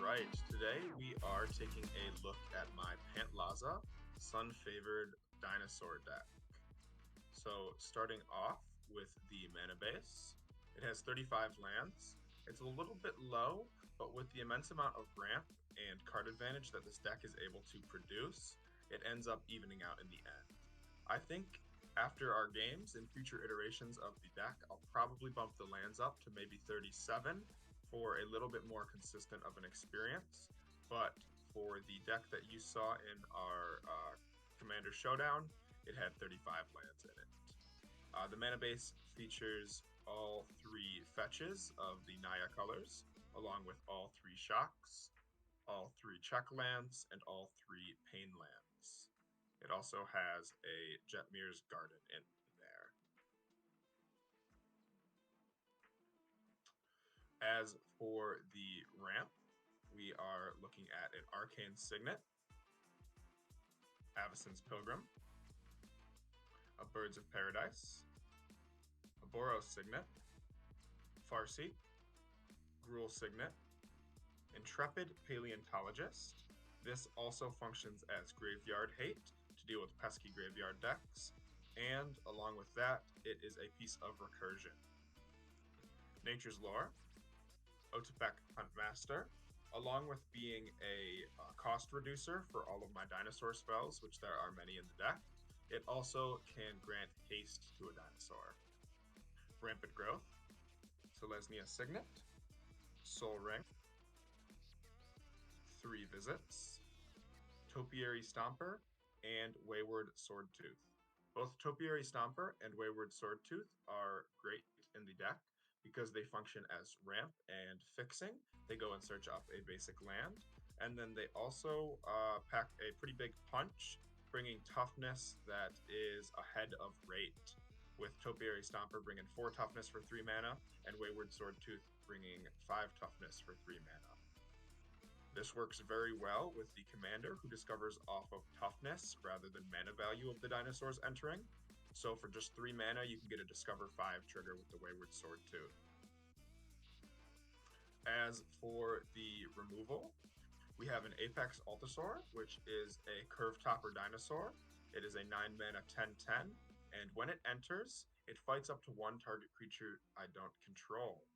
right, today we are taking a look at my Pantlaza Sun-Favored Dinosaur deck. So starting off with the mana base, it has 35 lands. It's a little bit low, but with the immense amount of ramp and card advantage that this deck is able to produce, it ends up evening out in the end. I think after our games and future iterations of the deck, I'll probably bump the lands up to maybe 37 for a little bit more consistent of an experience. But for the deck that you saw in our Commander Showdown, it had 35 lands in it. The mana base features all 3 fetches of the Naya colors, along with all 3 shocks, all 3 check lands, and all 3 pain lands. It also has a Jetmir's Garden in there. As for the ramp, we are looking at an Arcane Signet, Avacyn's Pilgrim, a Birds of Paradise, a Boros Signet, Farseek, Gruul Signet, Intrepid Paleontologist. This also functions as Graveyard Hate to deal with pesky graveyard decks, and along with that, it is a piece of recursion. Nature's Lore, Otepec Huntmaster, along with being a cost reducer for all of my dinosaur spells, which there are many in the deck, it also can grant haste to a dinosaur. Rampant Growth, Selesnya Signet, Soul Ring, 3 Visits, Topiary Stomper, and Wayward Swordtooth. Both Topiary Stomper and Wayward Swordtooth are great in the deck because they function as ramp and fixing. They go and search up a basic land, and then they also pack a pretty big punch, bringing toughness that is ahead of rate, with Topiary Stomper bringing 4 toughness for 3 mana, and Wayward Swordtooth bringing 5 toughness for 3 mana. This works very well with the commander, who discovers off of toughness rather than mana value of the dinosaurs entering. So for just 3 mana, you can get a Discover 5 trigger with the Wayward Swordtooth. As for the removal, we have an Apex Altasaur, which is a Curve Topper dinosaur. It is a 9 mana 10/10, and when it enters, it fights up to 1 target creature I don't control.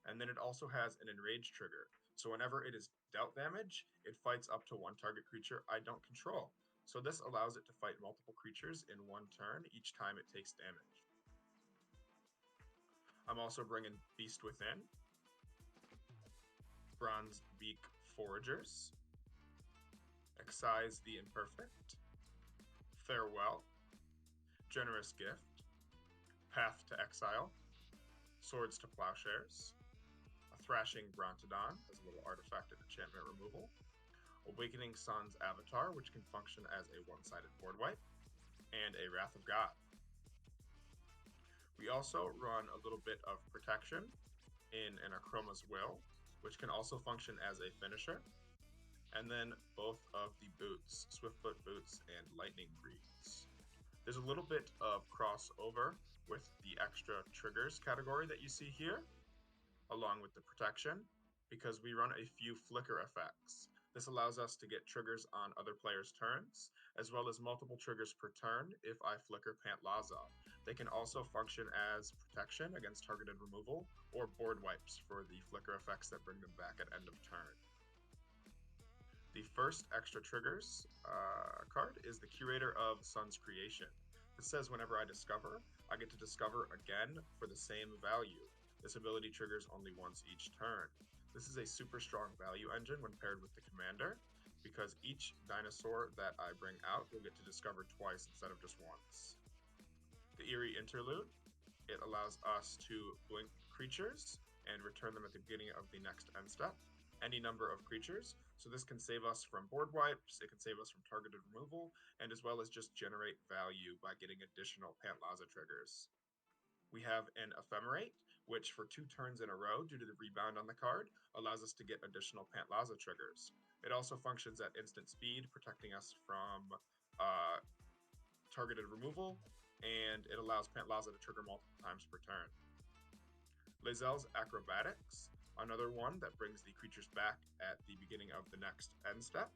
And then it also has an Enrage trigger. So whenever it is dealt damage, it fights up to 1 target creature I don't control. So this allows it to fight multiple creatures in 1 turn each time it takes damage. I'm also bringing Beast Within, Bronze Beak Foragers, Excise the Imperfect, Farewell, Generous Gift, Path to Exile, Swords to Plowshares, a Thrashing Brontodon as a little artifact and enchantment removal, Awakening Sun's Avatar, which can function as a 1-sided board wipe, and a Wrath of God. We also run a little bit of protection in an Akroma's Will, which can also function as a finisher, and then both of the boots, Swiftfoot Boots and Lightning Greaves. There's a little bit of crossover with the extra triggers category that you see here, along with the protection, because we run a few flicker effects. This allows us to get triggers on other players' turns, as well as multiple triggers per turn if I flicker Pantlaza. They can also function as protection against targeted removal, or board wipes for the flicker effects that bring them back at end of turn. The first extra triggers card is the Curator of Sun's Creation. This says whenever I discover, I get to discover again for the same value. This ability triggers only once each turn. This is a super strong value engine when paired with the commander, because each dinosaur that I bring out will get to discover twice instead of just once. The Eerie Interlude, it allows us to blink creatures and return them at the beginning of the next end step, any number of creatures. So this can save us from board wipes, it can save us from targeted removal, and as well as just generate value by getting additional Pantlaza triggers. We have an Ephemerate, which for 2 turns in a row, due to the rebound on the card, allows us to get additional Pantlaza triggers. It also functions at instant speed, protecting us from targeted removal, and it allows Pantlaza to trigger multiple times per turn. Lae'zel's Acrobatics. another one that brings the creatures back at the beginning of the next end step,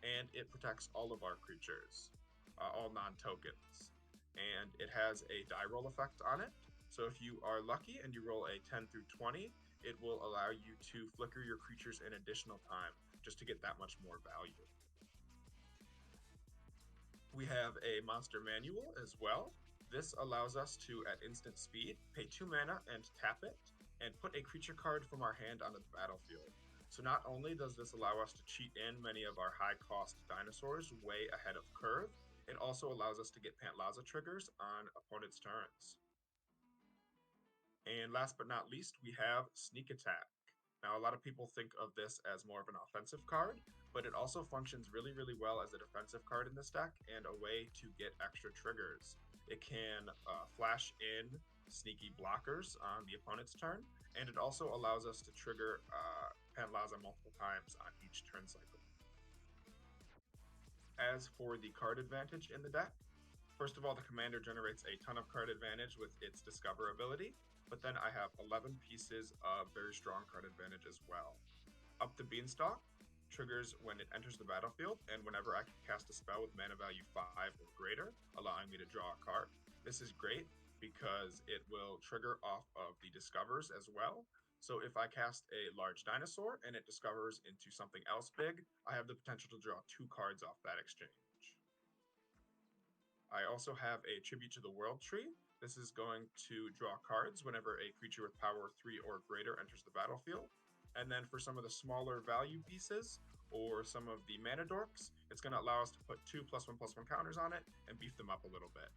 and it protects all of our creatures, all non-tokens. And it has a die roll effect on it. So if you are lucky and you roll a 10 through 20, it will allow you to flicker your creatures an additional time just to get that much more value. We have a monster manual as well. This allows us to, at instant speed, pay 2 mana and tap it, and put a creature card from our hand onto the battlefield. So not only does this allow us to cheat in many of our high-cost dinosaurs way ahead of curve, it also allows us to get Pantlaza triggers on opponents' turns. And last but not least, we have Sneak Attack. Now, a lot of people think of this as more of an offensive card, but it also functions really, really well as a defensive card in this deck and a way to get extra triggers. It can flash in sneaky blockers on the opponent's turn, and it also allows us to trigger Pantlaza multiple times on each turn cycle. As for the card advantage in the deck, first of all, the commander generates a ton of card advantage with its Discover ability, but then I have 11 pieces of very strong card advantage as well. Up the Beanstalk triggers when it enters the battlefield, and whenever I can cast a spell with mana value 5 or greater, allowing me to draw a card. This is great because it will trigger off of the Discovers as well. So if I cast a large dinosaur and it discovers into something else big, I have the potential to draw 2 cards off that exchange. I also have a Tribute to the World tree. This is going to draw cards whenever a creature with power 3 or greater enters the battlefield. And then for some of the smaller value pieces, or some of the mana dorks, it's going to allow us to put 2 +1/+1 counters on it and beef them up a little bit.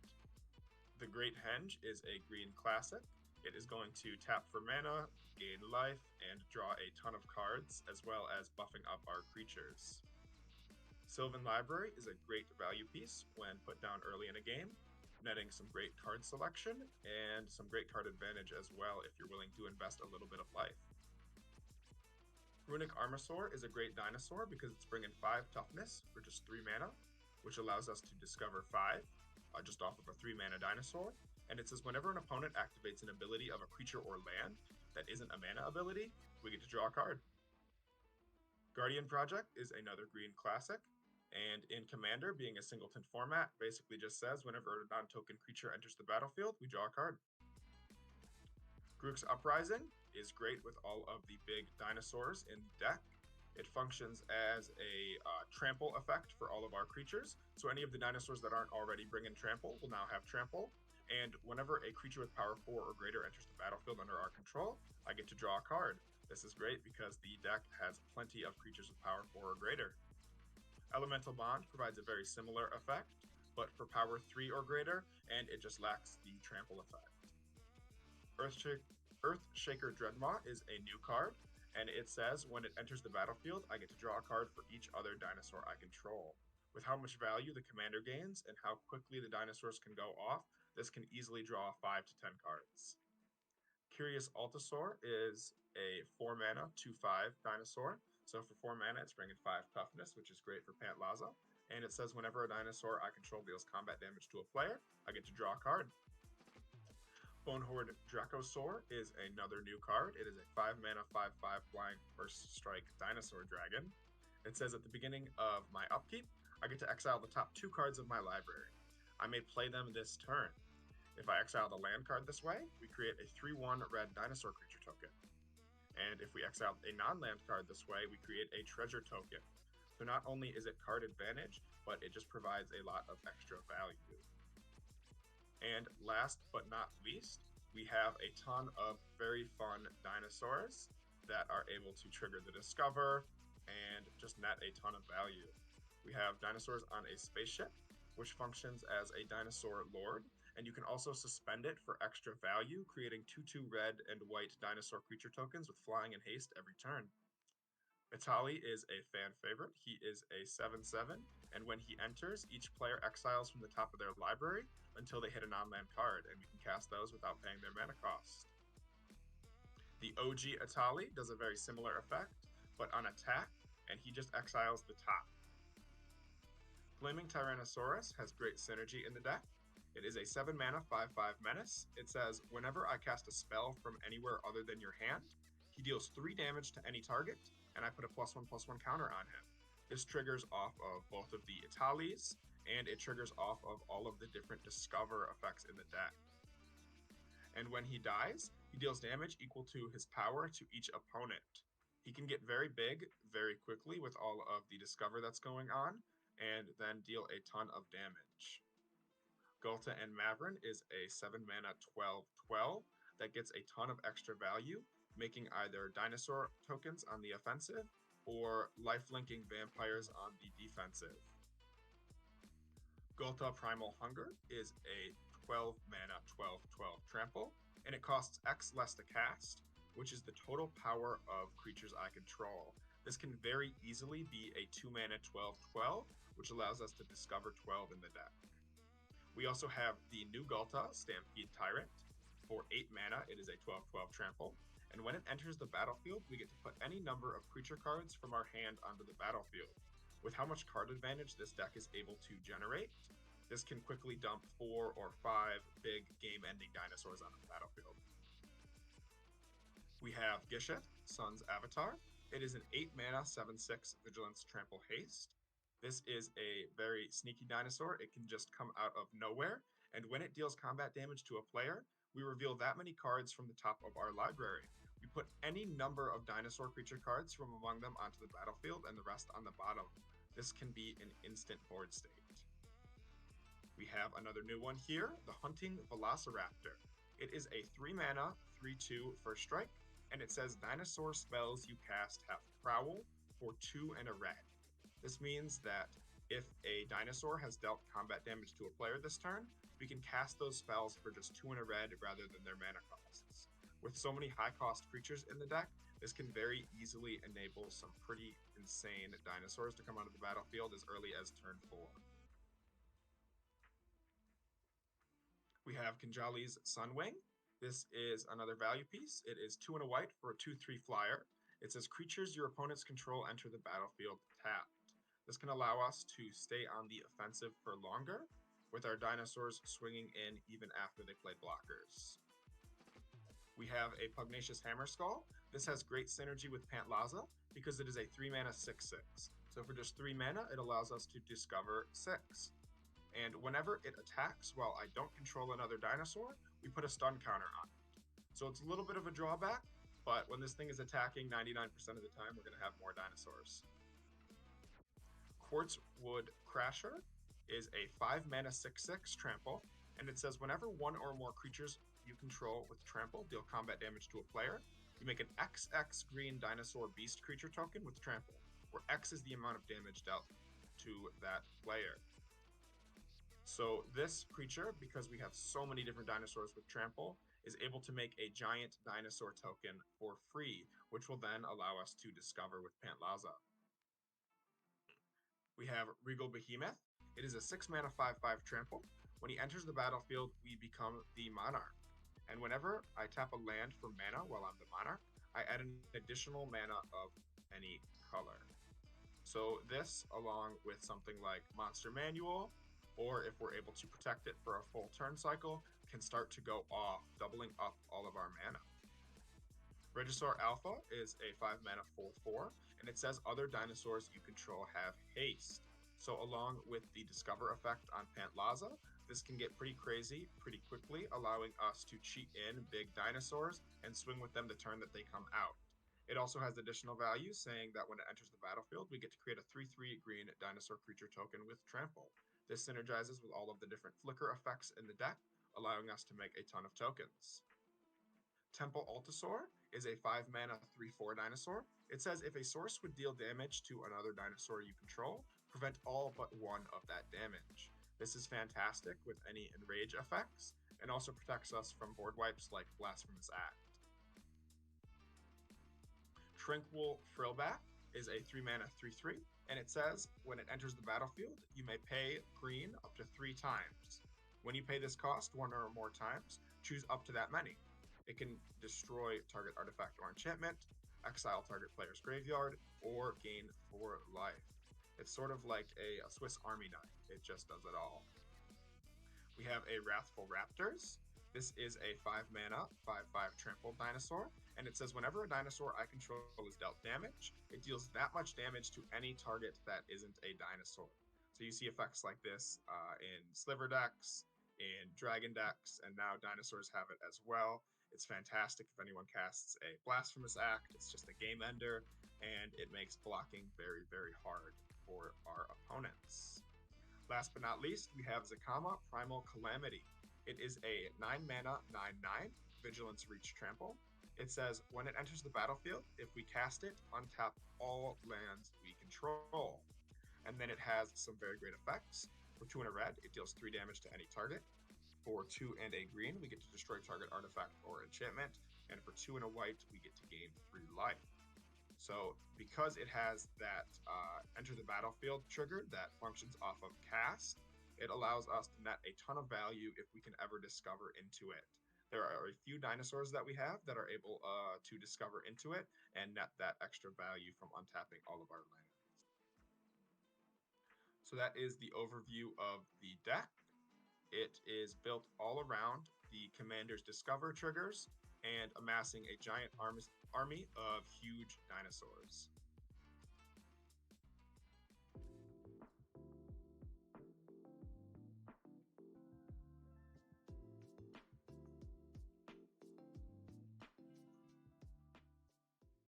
The Great Henge is a green classic. It is going to tap for mana, gain life, and draw a ton of cards, as well as buffing up our creatures. Sylvan Library is a great value piece when put down early in a game, netting some great card selection and some great card advantage as well if you're willing to invest a little bit of life. Runic Armosaur is a great dinosaur because it's bringing 5 toughness for just 3 mana, which allows us to discover 5 just off of a 3 mana dinosaur. And it says whenever an opponent activates an ability of a creature or land that isn't a mana ability, we get to draw a card. Guardian Project is another green classic, and in Commander, being a singleton format, basically just says whenever a non-token creature enters the battlefield, we draw a card. Grook's Uprising is great with all of the big dinosaurs in the deck. It functions as a trample effect for all of our creatures, so any of the dinosaurs that aren't already bringing trample will now have trample. And whenever a creature with power 4 or greater enters the battlefield under our control, I get to draw a card. This is great because the deck has plenty of creatures with power 4 or greater. Elemental Bond provides a very similar effect, but for power 3 or greater, and it just lacks the trample effect. Earthshaker Dreadmaw is a new card, and it says when it enters the battlefield, I get to draw a card for each other dinosaur I control. With how much value the commander gains and how quickly the dinosaurs can go off, this can easily draw 5 to 10 cards. Curious Altasaur is a 4 mana 2/5 dinosaur. So for 4 mana, it's bringing 5 toughness, which is great for Pantlaza. And it says whenever a dinosaur I control deals combat damage to a player, I get to draw a card. Bonehorde Dracosaur is another new card. It is a 5 mana 5/5 flying first strike dinosaur dragon. It says at the beginning of my upkeep, I get to exile the top 2 cards of my library. I may play them this turn. If I exile the land card this way, we create a 3/1 red dinosaur creature token. And if we exile a non-land card this way, we create a treasure token. So not only is it card advantage, but it just provides a lot of extra value. And last but not least, we have a ton of very fun dinosaurs that are able to trigger the Discover and just net a ton of value. We have dinosaurs on a spaceship, which functions as a dinosaur lord, and you can also suspend it for extra value, creating 2/2 red and white dinosaur creature tokens with flying and haste every turn. Vitali is a fan favorite. He is a 7/7, and when he enters, each player exiles from the top of their library until they hit a non-land card, and we can cast those without paying their mana cost. The OG Vitali does a very similar effect, but on attack, and he just exiles the top. Flaming Tyrannosaurus has great synergy in the deck. It is a 7 mana 5/5 menace. It says, whenever I cast a spell from anywhere other than your hand, he deals 3 damage to any target, and I put a +1/+1 counter on him. This triggers off of both of the Italis, and it triggers off of all of the different Discover effects in the deck. And when he dies, he deals damage equal to his power to each opponent. He can get very big very quickly with all of the Discover that's going on, and then deal a ton of damage. Gulta and Mavrin is a 7 mana 12/12 that gets a ton of extra value, making either dinosaur tokens on the offensive or lifelinking vampires on the defensive. Gulta Primal Hunger is a 12 mana 12/12 trample, and it costs X less to cast, which is the total power of creatures I control. This can very easily be a 2 mana 12/12, which allows us to discover 12 in the deck. We also have the new Gulta, Stampede Tyrant. For 8 mana, it is a 12/12 trample, and when it enters the battlefield, we get to put any number of creature cards from our hand onto the battlefield. With how much card advantage this deck is able to generate, this can quickly dump 4 or 5 big game-ending dinosaurs onto the battlefield. We have Gisheth, Sun's Avatar. It is an 8 mana 7/6 Vigilance Trample Haste. This is a very sneaky dinosaur. It can just come out of nowhere, and when it deals combat damage to a player, we reveal that many cards from the top of our library. We put any number of dinosaur creature cards from among them onto the battlefield and the rest on the bottom. This can be an instant board state. We have another new one here, the Hunting Velociraptor. It is a 3 mana 3/2 first strike, and it says dinosaur spells you cast have Prowl for 2 and a red. This means that if a dinosaur has dealt combat damage to a player this turn, we can cast those spells for just 2 and a red rather than their mana costs. With so many high-cost creatures in the deck, this can very easily enable some pretty insane dinosaurs to come onto the battlefield as early as turn 4. We have Kinjali's Sunwing. This is another value piece. It is 2 and a white for a 2/3 flyer. It says creatures your opponents control enter the battlefield tapped. This can allow us to stay on the offensive for longer, with our dinosaurs swinging in even after they play blockers. We have a Pugnacious Hammerskull. This has great synergy with Pantlaza because it is a 3 mana 6/6. So for just 3 mana, it allows us to discover 6. And whenever it attacks while I don't control another dinosaur, we put a stun counter on it. So it's a little bit of a drawback, but when this thing is attacking 99% of the time, we're going to have more dinosaurs. Quartzwood Crasher is a 5 mana 6/6 trample, and it says whenever one or more creatures you control with trample deal combat damage to a player, you make an XX green dinosaur beast creature token with trample, where X is the amount of damage dealt to that player. So this creature, because we have so many different dinosaurs with trample, is able to make a giant dinosaur token for free, which will then allow us to discover with Pantlaza. We have Regal Behemoth. It is a 6 mana 5/5 trample. When he enters the battlefield, we become the Monarch. And whenever I tap a land for mana while I'm the Monarch, I add an additional mana of any color. So this, along with something like Monster Manual, or if we're able to protect it for a full turn cycle, can start to go off, doubling up all of our mana. Regisaur Alpha is a 5 mana 4/4, and it says other dinosaurs you control have haste. So along with the Discover effect on Pantlaza, this can get pretty crazy pretty quickly, allowing us to cheat in big dinosaurs and swing with them the turn that they come out. It also has additional value, saying that when it enters the battlefield, we get to create a 3/3 green dinosaur creature token with trample. This synergizes with all of the different flicker effects in the deck, allowing us to make a ton of tokens. Temple Altasaur is a 5 mana 3/4 dinosaur. It says if a source would deal damage to another dinosaur you control, prevent all but one of that damage. This is fantastic with any enrage effects, and also protects us from board wipes like Blasphemous Act. Tranquil Frillback is a 3 mana 3/3, and it says when it enters the battlefield, you may pay green up to 3 times. When you pay this cost 1 or more times, choose up to that many. It can destroy target artifact or enchantment, exile target player's graveyard, or gain 4 life. It's sort of like a Swiss Army knife. It just does it all. We have a Wrathful Raptors. This is a 5 mana, 5/5 trample dinosaur, and it says whenever a dinosaur I control is dealt damage, it deals that much damage to any target that isn't a dinosaur. So you see effects like this in Sliver decks, in Dragon decks, and now dinosaurs have it as well. It's fantastic if anyone casts a Blasphemous Act. It's just a game ender, and it makes blocking very, very hard for our opponents. Last but not least, we have Zakama Primal Calamity. It is a 9 mana, 9/9 Vigilance Reach Trample. It says when it enters the battlefield, if we cast it, untap all lands we control. And then it has some very great effects. For 2 and a red, it deals 3 damage to any target. For 2 and a green, we get to destroy target artifact or enchantment. And for 2 and a white, we get to gain 3 life. So because it has that enter the battlefield trigger that functions off of cast, it allows us to net a ton of value if we can ever discover into it. There are a few dinosaurs that we have that are able to discover into it and net that extra value from untapping all of our lands. So that is the overview of the deck. It is built all around the Commander's Discover triggers and amassing a giant army of huge dinosaurs.